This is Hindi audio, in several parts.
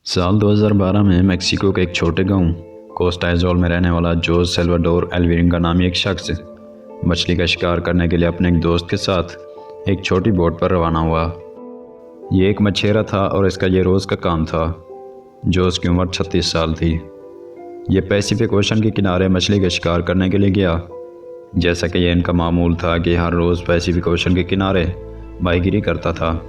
साल 2012 में मेक्सिको के एक छोटे गांव कोस्टा एजोल में रहने वाला जोस सेल्वाडोर एल्वेरिंगा नामी एक शख्स मछली का शिकार करने के लिए अपने एक दोस्त के साथ एक छोटी बोट पर रवाना हुआ। ये एक मछेरा था और इसका ये रोज़ का काम था। जोस की उम्र 36 साल थी। ये पैसिफिक ओशन के किनारे मछली का शिकार करने के लिए गया। जैसा कि यह इनका मामूल था कि हर रोज़ पैसिफिक ओशन के किनारे माहीगिरी करता था।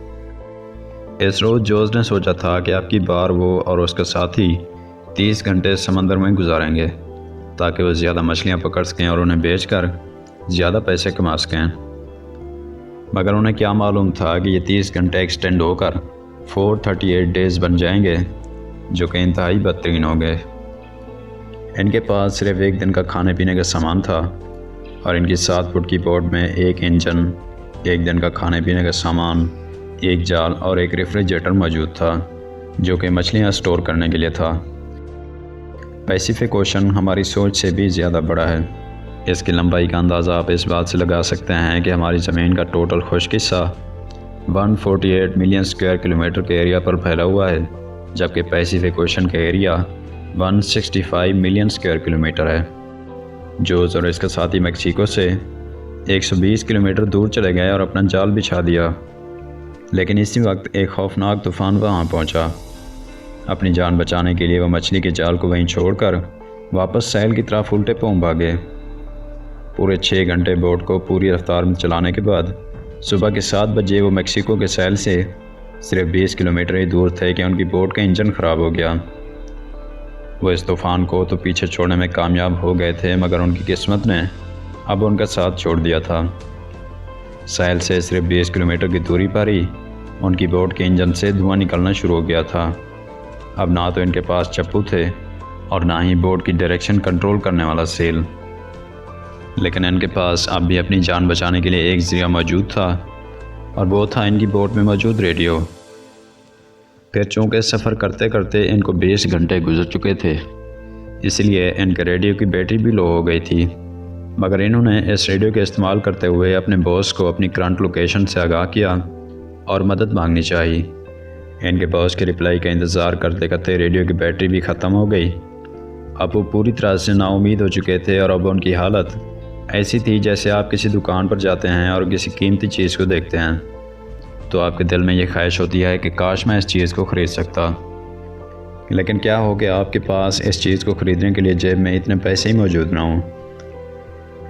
इस रोज़ जोस ने सोचा था कि अब की बार वो और उसका साथी 30 घंटे समंदर में गुजारेंगे ताकि वो ज़्यादा मछलियाँ पकड़ सकें और उन्हें बेचकर ज़्यादा पैसे कमा सकें। मगर उन्हें क्या मालूम था कि ये 30 घंटे एक्सटेंड होकर 438 डेज़ बन जाएंगे, जो कि इंतहाई बदतरीन हो गए। इनके पास सिर्फ एक दिन का खाने पीने का सामान था और इनकी 7 फुट की बोट में एक इंजन, एक दिन का खाने पीने का सामान, एक जाल और एक रेफ्रिजरेटर मौजूद था, जो कि मछलियाँ स्टोर करने के लिए था। पैसिफिक ओशन हमारी सोच से भी ज़्यादा बड़ा है। इसकी लंबाई का अंदाज़ा आप इस बात से लगा सकते हैं कि हमारी ज़मीन का टोटल खुश्क हिस्सा 148 मिलियन स्क्वायर किलोमीटर के एरिया पर फैला हुआ है, जबकि पैसिफिक ओशन का एरिया 165 मिलियन स्क्वायर किलोमीटर है। जोस और इसका साथी मेक्सिको से 120 किलोमीटर दूर चले गए और अपना जाल बिछा दिया, लेकिन इसी वक्त एक खौफनाक तूफ़ान वहाँ पहुँचा। अपनी जान बचाने के लिए वह मछली के जाल को वहीं छोड़कर वापस साहिल की तरफ उल्टे पांव भागे। पूरे 6 घंटे बोट को पूरी रफ्तार में चलाने के बाद सुबह के 7 बजे वो मेक्सिको के साहिल से सिर्फ 20 किलोमीटर ही दूर थे कि उनकी बोट का इंजन ख़राब हो गया। वो इस तूफ़ान को तो पीछे छोड़ने में कामयाब हो गए थे, मगर उनकी किस्मत ने अब उनका साथ छोड़ दिया था। साहिल से सिर्फ 20 किलोमीटर की दूरी पर ही उनकी बोट के इंजन से धुआं निकलना शुरू हो गया था। अब ना तो इनके पास चप्पू थे और ना ही बोट की डायरेक्शन कंट्रोल करने वाला सेल, लेकिन इनके पास अब भी अपनी जान बचाने के लिए एक ज़रिया मौजूद था और वो था इनकी बोट में मौजूद रेडियो। फिर चूँकि सफ़र करते करते इनको 20 घंटे गुजर चुके थे, इसलिए इनके रेडियो की बैटरी भी लो हो गई थी, मगर इन्होंने इस रेडियो के इस्तेमाल करते हुए अपने बॉस को अपनी करंट लोकेशन से आगाह किया और मदद मांगनी चाहिए। इनके बॉस के रिप्लाई का इंतज़ार करते करते रेडियो की बैटरी भी ख़त्म हो गई। अब वो पूरी तरह से नाउमीद हो चुके थे और अब उनकी हालत ऐसी थी जैसे आप किसी दुकान पर जाते हैं और किसी कीमती चीज़ को देखते हैं तो आपके दिल में ये ख्वाहिश होती है कि काश मैं इस चीज़ को ख़रीद सकता, लेकिन क्या हो कि आपके पास इस चीज़ को ख़रीदने के लिए जेब में इतने पैसे ही मौजूद ना हों।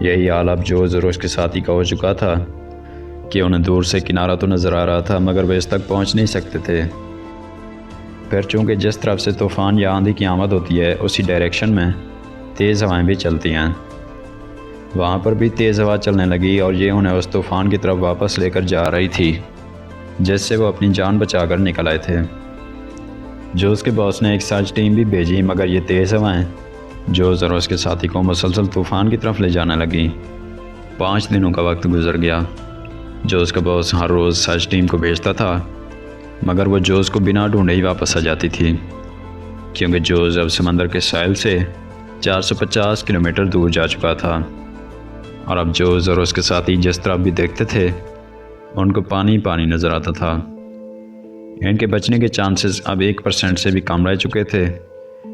यही हाल अब जोस और उसके साथी का हो चुका था कि उन्हें दूर से किनारा तो नज़र आ रहा था, मगर वे इस तक पहुंच नहीं सकते थे। फिर चूँकि जिस तरफ से तूफ़ान या आंधी की आमद होती है उसी डायरेक्शन में तेज़ हवाएं भी चलती हैं। वहाँ पर भी तेज़ हवा चलने लगी और ये उन्हें उस तूफ़ान की तरफ वापस लेकर जा रही थी जिससे वो अपनी जान बचाकर निकल आए थे। जोस के बॉस ने एक सर्च टीम भी भेजी, मगर ये तेज़ हवाएं जोस और उसके साथी को मुसलसल तूफ़ान की तरफ ले जाने लगी। 5 दिनों का वक्त गुजर गया। जोस का बॉस हर रोज़ सर्च टीम को भेजता था, मगर वो जोस को बिना ढूंढे ही वापस आ जाती थी, क्योंकि जोस अब समंदर के साहिल से 450 किलोमीटर दूर जा चुका था और अब जोस और उसके साथी जिस तरफ भी देखते थे उनको पानी पानी नज़र आता था। इनके बचने के चांसेस अब 1% से भी कम रह चुके थे,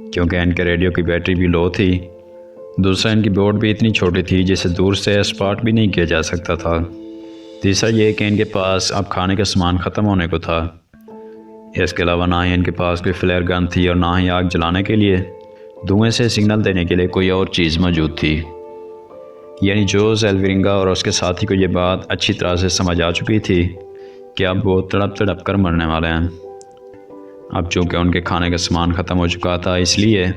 क्योंकि इनके रेडियो की बैटरी भी लो थी। दूसरा, इनकी बोट भी इतनी छोटी थी जिसे दूर से स्पॉट भी नहीं किया जा सकता था। तीसरा ये कि इनके पास अब खाने का सामान ख़त्म होने को था। इसके अलावा ना ही इनके पास कोई फ्लेयर गन थी और ना ही आग जलाने के लिए धुएं से सिग्नल देने के लिए कोई और चीज़ मौजूद थी। यानी जोस एल्वेरिंगा और उसके साथी को ये बात अच्छी तरह से समझ आ चुकी थी कि अब वो तड़प तड़प कर मरने वाले हैं। अब चूँकि उनके खाने का सामान ख़त्म हो चुका था, इसलिए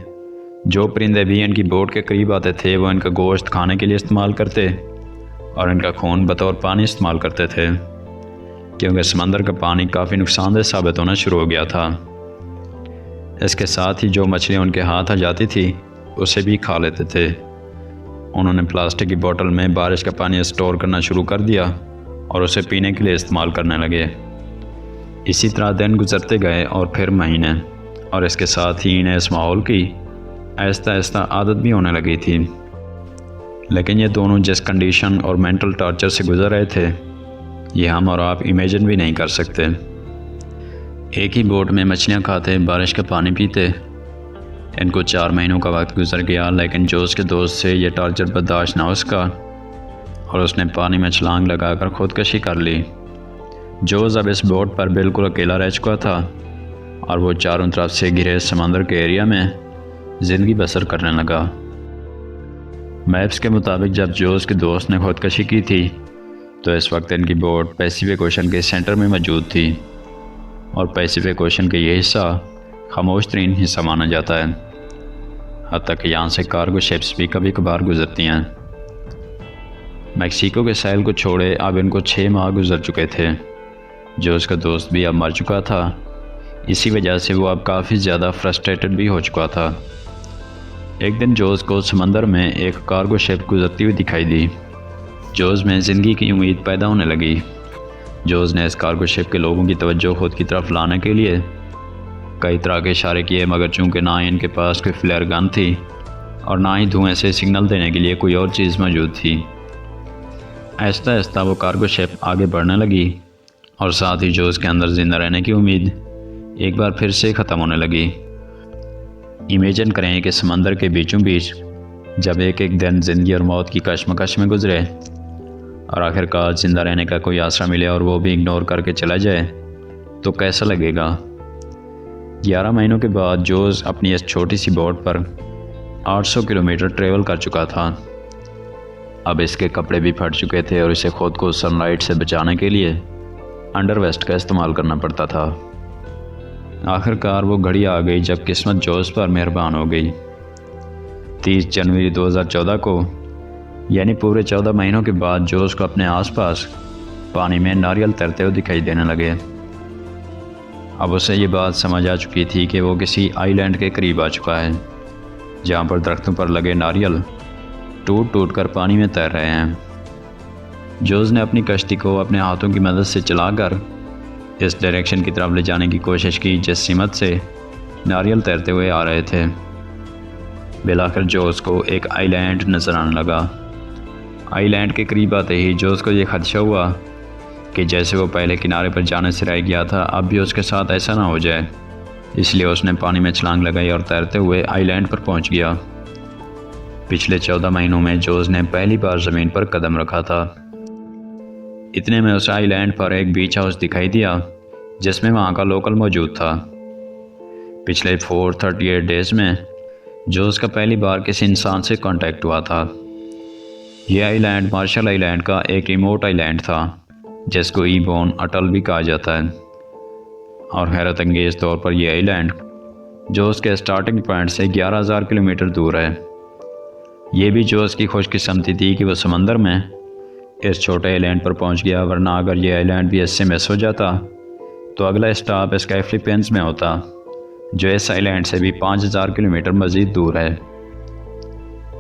जो परिंदे भी इनकी बोट के करीब आते थे वो इनका गोश्त खाने के लिए इस्तेमाल करते और इनका खून बतौर पानी इस्तेमाल करते थे, क्योंकि समंदर का पानी काफ़ी नुकसानदेह साबित होना शुरू हो गया था। इसके साथ ही जो मछलियाँ उनके हाथ आ जाती थी उसे भी खा लेते थे। उन्होंने प्लास्टिक की बोतल में बारिश का पानी स्टोर करना शुरू कर दिया और उसे पीने के लिए इस्तेमाल करने लगे। इसी तरह दिन गुजरते गए और फिर महीने, और इसके साथ ही इन्हें इस माहौल की आहिस्ता आहिस्ता आदत भी होने लगी थी। लेकिन ये दोनों जिस कंडीशन और मेंटल टॉर्चर से गुजर रहे थे ये हम और आप इमेजिन भी नहीं कर सकते। एक ही बोट में मछलियाँ खाते, बारिश का पानी पीते। इनको 4 महीनों का वक्त गुजर गया, लेकिन जोस के दोस्त से ये टॉर्चर बर्दाश्त ना उसका और उसने पानी में छलांग लगाकर खुदकशी कर ली। जोस अब इस बोट पर बिल्कुल अकेला रह चुका था और वो चारों तरफ से घिरे समंदर के एरिया में ज़िंदगी बसर करने लगा। मैप्स के मुताबिक जब जोस के दोस्त ने खुदकशी की थी तो इस वक्त इनकी बोट पैसिफिक ओशन के सेंटर में मौजूद थी और पैसिफिक ओशन का ये हिस्सा खामोश तरीन हिस्सा माना जाता है। हत्ता कि यहाँ से कार्गो शिप्स भी कभी कभार गुजरती हैं। मैक्सिको के साहिल को छोड़े अब इनको 6 माह गुजर चुके थे। जो उसका दोस्त भी अब मर चुका था, इसी वजह से वो अब काफ़ी ज़्यादा फ्रस्ट्रेटेड भी हो चुका था। एक दिन जोस को समंदर में एक कार्गो शिप गुजरती हुई दिखाई दी। जोस में ज़िंदगी की उम्मीद पैदा होने लगी। जोस ने इस कार्गो शिप के लोगों की तवज्जो खुद की तरफ लाने के लिए कई तरह के इशारे किए, मगर चूँकि ना ही इनके पास कोई फ्लेयर गन थी और ना ही धुएँ से सिग्नल देने के लिए कोई और चीज़ मौजूद थी। आहिस्ता आहिस्ता वो कार्गो शिप आगे बढ़ने लगी और साथ ही जोस के अंदर ज़िंदा रहने की उम्मीद एक बार फिर से ख़त्म होने लगी। इमेजिन करें कि समंदर के बीचों बीच जब एक एक दिन ज़िंदगी और मौत की कशमकश में गुजरे और आखिरकार ज़िंदा रहने का कोई आसरा मिले और वो भी इग्नोर करके चला जाए तो कैसा लगेगा। 11 महीनों के बाद जोस अपनी इस छोटी सी बोट पर 800 किलोमीटर ट्रेवल कर चुका था। अब इसके कपड़े भी फट चुके थे और इसे खुद को सनलाइट से बचाने के लिए अंडरवेस्ट का इस्तेमाल करना पड़ता था। आखिरकार वो घड़ी आ गई जब किस्मत जोस पर मेहरबान हो गई। 30 जनवरी 2014 को, यानी पूरे 14 महीनों के बाद, जोस को अपने आसपास पानी में नारियल तैरते हुए दिखाई देने लगे। अब उसे ये बात समझ आ चुकी थी कि वो किसी आइलैंड के करीब आ चुका है जहाँ पर दरख्तों पर लगे नारियल टूट टूट कर पानी में तैर रहे हैं। जोस ने अपनी कश्ती को अपने हाथों की मदद से चलाकर इस डायरेक्शन की तरफ ले जाने की कोशिश की जिस सिमत से नारियल तैरते हुए आ रहे थे। बिलाखिर जोस को एक आइलैंड नज़र आने लगा। आइलैंड के करीब आते ही जोस को ये खदशा हुआ कि जैसे वो पहले किनारे पर जाने से रह गया था, अब भी उसके साथ ऐसा ना हो जाए। इसलिए उसने पानी में छलांग लगाई और तैरते हुए आइलैंड पर पहुंच गया। पिछले 14 महीनों में जोस ने पहली बार ज़मीन पर कदम रखा था। इतने में उस आइलैंड पर एक बीच हाउस दिखाई दिया जिसमें वहाँ का लोकल मौजूद था। पिछले 438 डेज़ में जोस का पहली बार किसी इंसान से कांटेक्ट हुआ था। यह आइलैंड मार्शल आइलैंड का एक रिमोट आइलैंड था जिसको ईबोन अटल भी कहा जाता है। और हैरत अंगेज़ तौर पर यह आइलैंड जोस के स्टार्टिंग पॉइंट से 11,000 किलोमीटर दूर है। ये भी जोस की खुशकिस्मती थी कि वो समंदर में इस छोटे आइलैंड पर पहुंच गया, वरना अगर ये आइलैंड भी इससे मिस हो जाता तो अगला स्टॉप इसका फिलीपींस में होता, जो इस आइलैंड से भी 5,000 किलोमीटर मज़ीद दूर है।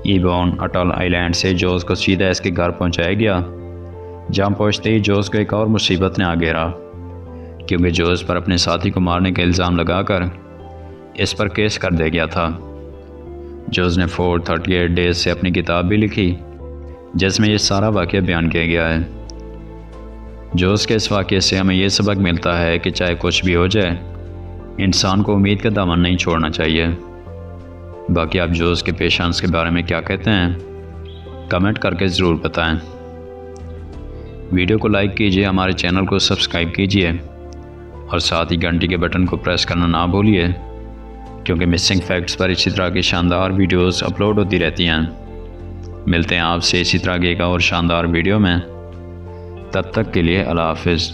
ईबोन अटल आइलैंड से जोस को सीधा इसके घर पहुंचाया गया, जहां पहुंचते ही जोस को एक और मुसीबत ने आ घेरा, क्योंकि जोस पर अपने साथी को मारने का इल्ज़ाम लगाकर इस पर केस कर दिया गया था। जोस ने 438 डेज़ से अपनी किताब भी लिखी जिसमें ये सारा वाक़या बयान किया गया है। जोस के इस वाक़ये से हमें ये सबक मिलता है कि चाहे कुछ भी हो जाए, इंसान को उम्मीद का दामन नहीं छोड़ना चाहिए। बाकी आप जोस के पेशेंस के बारे में क्या कहते हैं, कमेंट करके ज़रूर बताएं। वीडियो को लाइक कीजिए, हमारे चैनल को सब्सक्राइब कीजिए और साथ ही घंटी के बटन को प्रेस करना ना भूलिए, क्योंकि मिसिंग फैक्ट्स पर इसी तरह की शानदार वीडियोस अपलोड होती रहती हैं। मिलते हैं आपसे इसी तरह के एक और शानदार वीडियो में। तब तक के लिए अल्लाह हाफ़िज़।